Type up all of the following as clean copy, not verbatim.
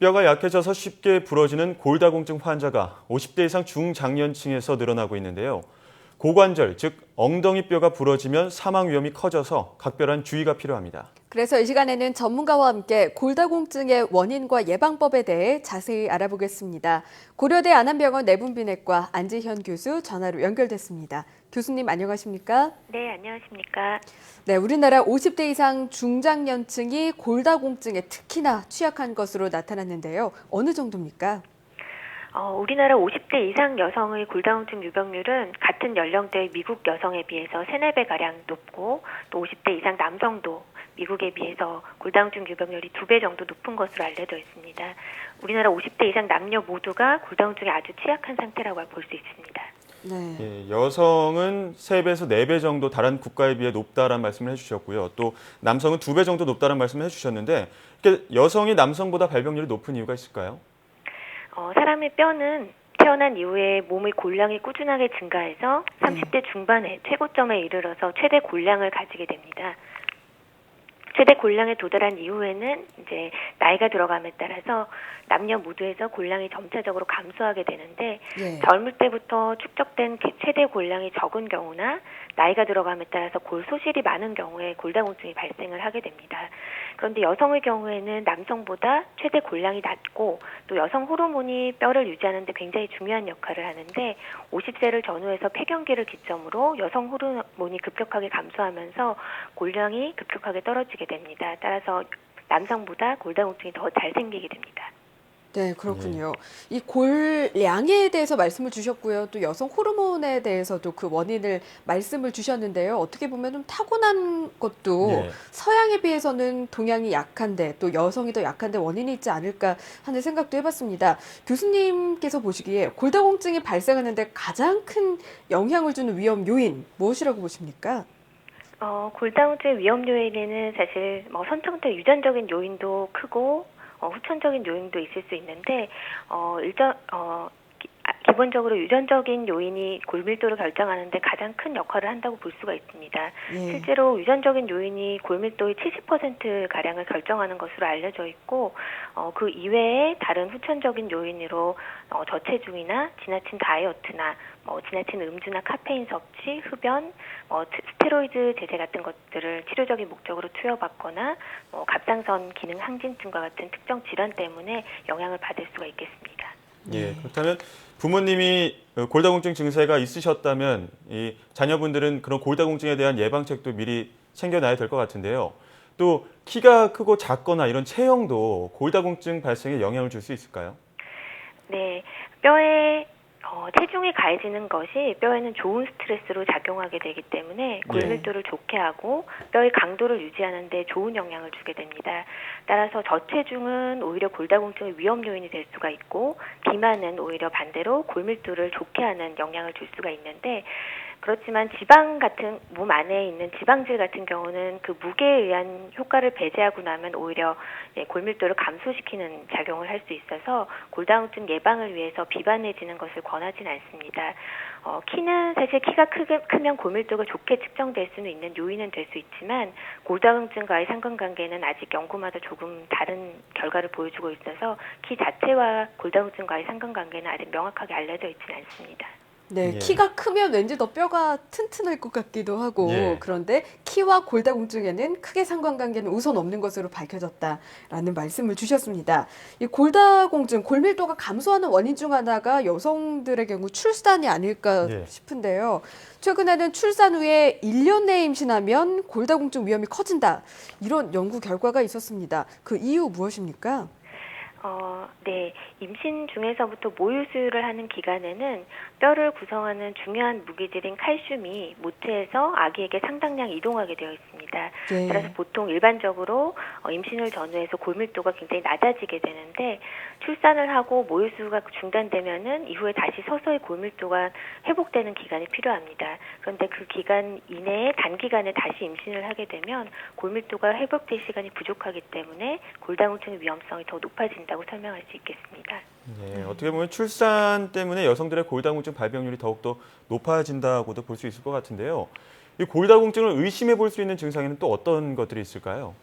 뼈가 약해져서 쉽게 부러지는 골다공증 환자가 50대 이상 중장년층에서 늘어나고 있는데요. 고관절, 즉 엉덩이 뼈가 부러지면 사망 위험이 커져서 각별한 주의가 필요합니다. 그래서 이 시간에는 전문가와 함께 골다공증의 원인과 예방법에 대해 자세히 알아보겠습니다. 고려대 안암병원 내분비내과 안지현 교수 전화로 연결됐습니다. 교수님 안녕하십니까? 네, 안녕하십니까? 네, 우리나라 50대 이상 중장년층이 골다공증에 특히나 취약한 것으로 나타났는데요. 어느 정도입니까? 우리나라 50대 이상 여성의 골다공증 유병률은 같은 연령대의 미국 여성에 비해서 3, 4배가량 높고 또 50대 이상 남성도 미국에 비해서 골다공증 유병률이 2배 정도 높은 것으로 알려져 있습니다. 우리나라 50대 이상 남녀 모두가 골다공증에 아주 취약한 상태라고 볼 수 있습니다. 네. 예, 여성은 3배에서 4배 정도 다른 국가에 비해 높다라는 말씀을 해주셨고요. 또 남성은 2배 정도 높다는 말씀을 해주셨는데 여성이 남성보다 발병률이 높은 이유가 있을까요? 사람의 뼈는 태어난 이후에 몸의 골량이 꾸준하게 증가해서 30대 중반에 최고점에 이르러서 최대 골량을 가지게 됩니다. 최대 골량에 도달한 이후에는 이제 나이가 들어감에 따라서 남녀 모두에서 골량이 점차적으로 감소하게 되는데 젊을 때부터 축적된 최대 골량이 적은 경우나 나이가 들어감에 따라서 골 소실이 많은 경우에 골다공증이 발생을 하게 됩니다. 그런데 여성의 경우에는 남성보다 최대 골량이 낮고 또 여성 호르몬이 뼈를 유지하는 데 굉장히 중요한 역할을 하는데 50세를 전후해서 폐경기를 기점으로 여성 호르몬이 급격하게 감소하면서 골량이 급격하게 떨어지게 됩니다. 따라서 남성보다 골다공증이 더 잘 생기게 됩니다. 네, 그렇군요. 이 골량에 대해서 말씀을 주셨고요. 또 여성 호르몬에 대해서도 그 원인을 말씀을 주셨는데요. 어떻게 보면 좀 타고난 것도 서양에 비해서는 동양이 약한데 또 여성이 더 약한데 원인이 있지 않을까 하는 생각도 해봤습니다. 교수님께서 보시기에 골다공증이 발생하는데 가장 큰 영향을 주는 위험 요인 무엇이라고 보십니까? 골다공증 위험 요인에는 사실 선천적 유전적인 요인도 크고 후천적인 요인도 있을 수 있는데 기본적으로 유전적인 요인이 골밀도를 결정하는데 가장 큰 역할을 한다고 볼 수가 있습니다. 실제로 유전적인 요인이 골밀도의 70%가량을 결정하는 것으로 알려져 있고 그 이외에 다른 후천적인 요인으로 저체중이나 지나친 다이어트나 지나친 음주나 카페인 섭취, 흡연, 스테로이드 제제 같은 것들을 치료적인 목적으로 투여받거나 갑상선 기능 항진증과 같은 특정 질환 때문에 영향을 받을 수가 있겠습니다. 예, 그렇다면 부모님이 골다공증 증세가 있으셨다면 이 자녀분들은 그런 골다공증에 대한 예방책도 미리 챙겨놔야 될 것 같은데요. 또 키가 크고 작거나 이런 체형도 골다공증 발생에 영향을 줄 수 있을까요? 네, 뼈에 체중이 가해지는 것이 뼈에는 좋은 스트레스로 작용하게 되기 때문에 골밀도를 좋게 하고 뼈의 강도를 유지하는 데 좋은 영향을 주게 됩니다. 따라서 저체중은 오히려 골다공증의 위험 요인이 될 수가 있고 비만은 오히려 반대로 골밀도를 좋게 하는 영향을 줄 수가 있는데 그렇지만 지방 같은 몸 안에 있는 지방질 같은 경우는 그 무게에 의한 효과를 배제하고 나면 오히려 골밀도를 감소시키는 작용을 할 수 있어서 골다공증 예방을 위해서 비반해지는 것을 권하진 않습니다. 키는 사실 키가 크면 골밀도가 좋게 측정될 수는 있는 요인은 될 수 있지만 골다공증과의 상관관계는 아직 연구마다 조금 다른 결과를 보여주고 있어서 키 자체와 골다공증과의 상관관계는 아직 명확하게 알려져 있지는 않습니다. 네, 키가 크면 왠지 더 뼈가 튼튼할 것 같기도 하고 그런데 키와 골다공증에는 크게 상관관계는 우선 없는 것으로 밝혀졌다라는 말씀을 주셨습니다. 이 골다공증, 골밀도가 감소하는 원인 중 하나가 여성들의 경우 출산이 아닐까 싶은데요. 최근에는 출산 후에 1년 내에 임신하면 골다공증 위험이 커진다. 이런 연구 결과가 있었습니다. 그 이유 무엇입니까? 네. 임신 중에서부터 모유 수유를 하는 기간에는 뼈를 구성하는 중요한 무기질인 칼슘이 모체에서 아기에게 상당량 이동하게 되어 있습니다. 따라서 보통 일반적으로 임신을 전후해서 골밀도가 굉장히 낮아지게 되는데 출산을 하고 모유 수유가 중단되면은 이후에 다시 서서히 골밀도가 회복되는 기간이 필요합니다. 그런데 그 기간 이내에 단기간에 다시 임신을 하게 되면 골밀도가 회복될 시간이 부족하기 때문에 골다공증의 위험성이 더 높아진다고 설명할 수 있겠습니다. 네, 어떻게 보면 출산 때문에 여성들의 골다공증 발병률이 더욱더 높아진다고도 볼 수 있을 것 같은데요. 이 골다공증을 의심해 볼 수 있는 증상에는 또 어떤 것들이 있을까요?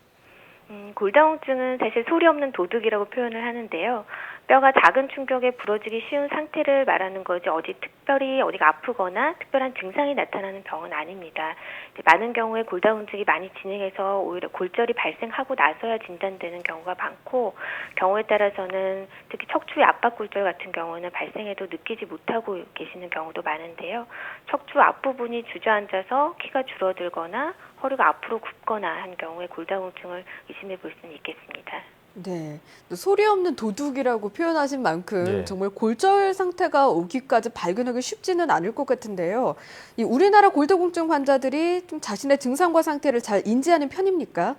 골다공증은 사실 소리 없는 도둑이라고 표현을 하는데요. 뼈가 작은 충격에 부러지기 쉬운 상태를 말하는 거지 특별히 어디가 아프거나 특별한 증상이 나타나는 병은 아닙니다. 많은 경우에 골다공증이 많이 진행해서 오히려 골절이 발생하고 나서야 진단되는 경우가 많고 경우에 따라서는 특히 척추의 압박골절 같은 경우는 발생해도 느끼지 못하고 계시는 경우도 많은데요. 척추 앞부분이 주저앉아서 키가 줄어들거나 허리가 앞으로 굽거나 한 경우에 골다공증을 의심해 볼 수는 있겠습니다. 네, 또 소리 없는 도둑이라고 표현하신 만큼 네. 정말 골절 상태가 오기까지 발견하기 쉽지는 않을 것 같은데요. 이 우리나라 골다공증 환자들이 좀 자신의 증상과 상태를 잘 인지하는 편입니까?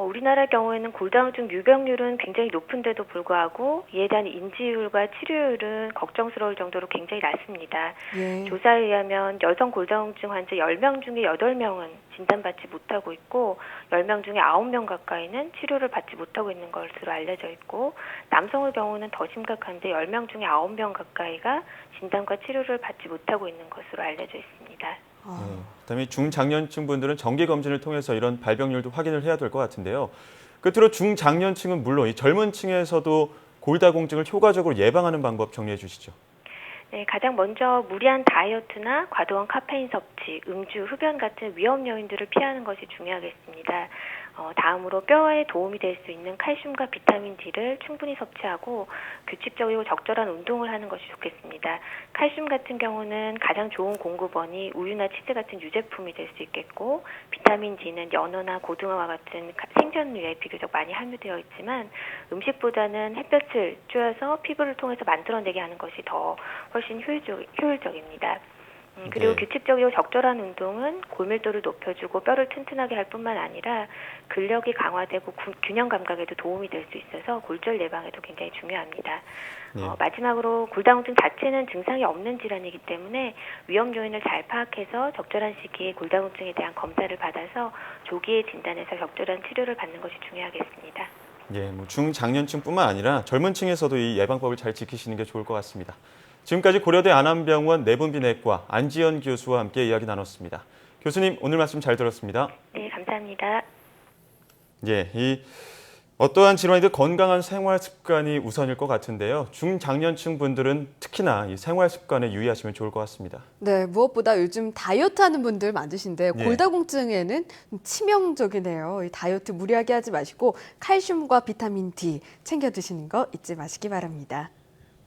우리나라 경우에는 골다공증 유병률은 굉장히 높은데도 불구하고 이에 대한 인지율과 치료율은 걱정스러울 정도로 굉장히 낮습니다. 예. 조사에 의하면 여성 골다공증 환자 10명 중에 8명은 진단받지 못하고 있고 10명 중에 9명 가까이는 치료를 받지 못하고 있는 것으로 알려져 있고 남성의 경우는 더 심각한데 10명 중에 9명 가까이가 진단과 치료를 받지 못하고 있는 것으로 알려져 있습니다. 그다음에 중장년층 분들은 정기 검진을 통해서 이런 발병률도 확인을 해야 될 것 같은데요. 끝으로 중장년층은 물론 이 젊은 층에서도 골다공증을 효과적으로 예방하는 방법 정리해 주시죠. 네, 가장 먼저 무리한 다이어트나 과도한 카페인 섭취, 음주, 흡연 같은 위험 요인들을 피하는 것이 중요하겠습니다. 다음으로 뼈에 도움이 될 수 있는 칼슘과 비타민 D를 충분히 섭취하고 규칙적이고 적절한 운동을 하는 것이 좋겠습니다. 칼슘 같은 경우는 가장 좋은 공급원이 우유나 치즈 같은 유제품이 될 수 있겠고 비타민 D는 연어나 고등어와 같은 생선류에 비교적 많이 함유되어 있지만 음식보다는 햇볕을 쬐어서 피부를 통해서 만들어내게 하는 것이 훨씬 효율적입니다. 그리고 네. 규칙적이고 적절한 운동은 골밀도를 높여주고 뼈를 튼튼하게 할 뿐만 아니라 근력이 강화되고 균형 감각에도 도움이 될 수 있어서 골절 예방에도 굉장히 중요합니다. 네. 마지막으로 골다공증 자체는 증상이 없는 질환이기 때문에 위험 요인을 잘 파악해서 적절한 시기에 골다공증에 대한 검사를 받아서 조기에 진단해서 적절한 치료를 받는 것이 중요하겠습니다. 예, 중장년층뿐만 아니라 젊은 층에서도 이 예방법을 잘 지키시는 게 좋을 것 같습니다. 지금까지 고려대 안암병원 내분비내과 안지연 교수와 함께 이야기 나눴습니다. 교수님, 오늘 말씀 잘 들었습니다. 네, 감사합니다. 예, 어떠한 질환이든 건강한 생활 습관이 우선일 것 같은데요. 중장년층 분들은 특히나 이 생활 습관에 유의하시면 좋을 것 같습니다. 네, 무엇보다 요즘 다이어트 하는 분들 많으신데 네. 골다공증에는 치명적이네요. 이 다이어트 무리하게 하지 마시고 칼슘과 비타민 D 챙겨 드시는 거 잊지 마시기 바랍니다.